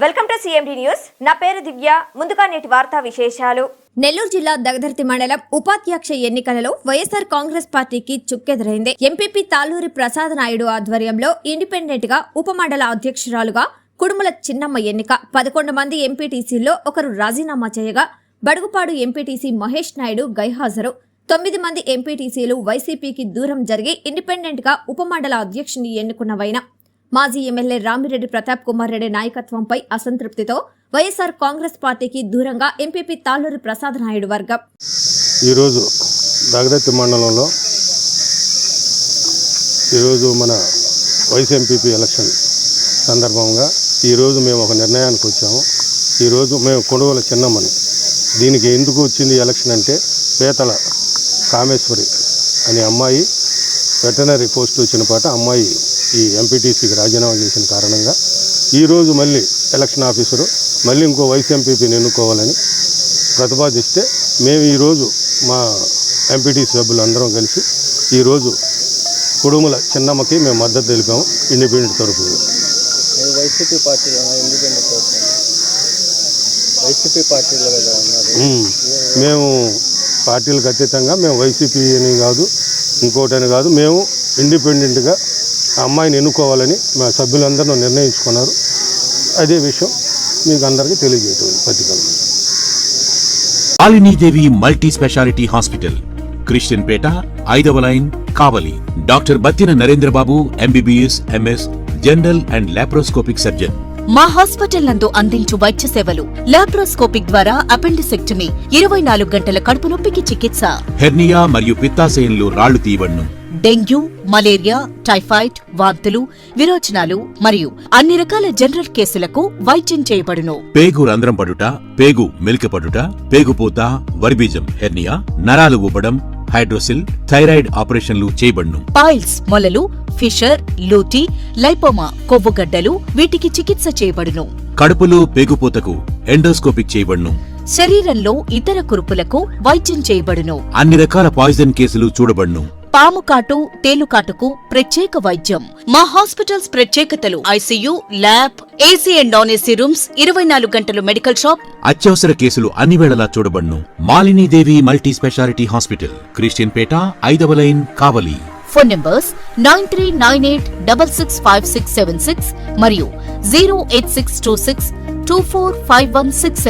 Welcome to CMD news. నా పేరు దివ్య. ముందుగా నేటి వార్తా విశేషాలు. నెల్లూరు జిల్లా దగదర్తి మండలం ఉపాధ్యక్ష ఎన్నికలలో వైఎస్ఆర్ కాంగ్రెస్ పార్టీకి చుక్కెదురైంది. ఎంపీపీ తాళ్ళూరి ప్రసాద్ నాయుడు ఆధ్వర్యంలో ఇండిపెండెంట్ గా ఉపమండల అధ్యక్షురాలుగా కుడుముల చిన్నమ్మ ఎన్నిక. 11 మంది ఎంపీటీసీల్లో ఒకరు రాజీనామా చేయగా బడుగుపాడు ఎంపీటీసీ మహేష్ నాయుడు గైహాజరు. 9 మంది ఎంపీటీసీలు వైసీపీకి దూరం జరిగి ఇండిపెండెంట్ గా ఉపమండల అధ్యక్షుని ఎన్నుకున్నవైన మాజీ ఎమ్మెల్యే రామిరెడ్డి ప్రతాప్ కుమార్ రెడ్డి నాయకత్వంపై అసంతృప్తితో వైఎస్ఆర్ కాంగ్రెస్ పార్టీకి దూరంగా ఎంపీపీ తాళ్ళూరి ప్రసాద్ నాయుడు వర్గం ఈరోజు దగదర్తి మండలంలో ఈరోజు మన వైస్ ఎంపీపీ ఎలక్షన్ సందర్భంగా ఈరోజు మేము ఒక నిర్ణయానికి వచ్చాము. ఈరోజు మేము కొనుగోలు చిన్నమ్మని దీనికి ఎందుకు వచ్చింది ఎలక్షన్ అంటే పేతల కామేశ్వరి అనే అమ్మాయి వెటనరీ పోస్ట్ వచ్చిన పాట అమ్మాయి ఈ ఎంపీటీసీకి రాజీనామా చేసిన కారణంగా ఈరోజు మళ్ళీ ఎలక్షన్ ఆఫీసరు మళ్ళీ ఇంకో వైస్ ఎంపీపీని ఎన్నుకోవాలని ప్రతిపాదిస్తే మేము ఈరోజు మా ఎంపీటీసీ సభ్యులు అందరం కలిసి ఈరోజు కుడుముల చిన్నమ్మకి మేము మద్దతు తెలిపాము. ఇండిపెండెంట్ తరఫు వైసీపీ పార్టీలో మేము పార్టీలకు అతీతంగా మేము వైసీపీ అని కాదు ఇంకోటని కాదు, మేము ఇండిపెండెంట్గా ఆ అమ్మాయిని ఎన్నుకోవాలని మా సభ్యులందరూ నిర్ణయించుకున్నారు. అదే విషయం మీకు అందరికీ తెలియజేయటం పత్రికలు. Malinidevi multi speciality hospital, Christian Peta, 5వ line, Kavali. Doctor Battina Narendrababu, MBBS, MS, general and laparoscopic surgeon. మా హాస్పిటల్ నందు అందించు వైద్య సేవలు: లాప్రోస్కోపిక్ ద్వారా అపెండిసెక్టమీ, 24 గంటల కడుపు నొప్పికి చికిత్స, హెర్నియా మరియు పిత్తాశయంలో రాళ్లు తీయబడును, డెంగ్యూ, మలేరియా, టైఫాయిడ్, వాంతులు, విరోచనాలు మరియు అన్ని రకాల జనరల్ కేసులకు వైద్యం చేయబడును. పేగు రంధ్రం పడుట, పేగు మెలికపడుట, పేగుపూత, వర్బీజం, హెర్నియా, నరాలు ఊపడం, హైడ్రోసిల్, థైరాయిడ్ ఆపరేషన్లు చేయబడును. పైల్స్, మొలలు, ఫిషర్, లూటీ, లైపోమా, కొవ్వుగడ్డలు, వీటికి చికిత్స చేయబడును. కడుపులో పేగుపూతకు ఎండోస్కోపిక్ చేయబడును. శరీరంలో ఇతర కురుపులకు వైద్యం చేయబడును. అన్ని రకాల పాయిజన్ కేసులు చూడబడును. పాము కాటు, తేలుకాటుకు ప్రత్యేక వైద్యం. మా హాస్పిటల్స్ ప్రత్యేకతలు: ICU, lab, AC and non AC rooms, 24 గంటలు మెడికల్ షాప్. అత్యవసర కేసులు అన్ని వేళలా చూడబడును. Malinidevi multi speciality hospital, Christian Peta, 5వ లైన్, కావలి. ఫోన్ నంబర్స్ 9398665676 మరియు 08626245166.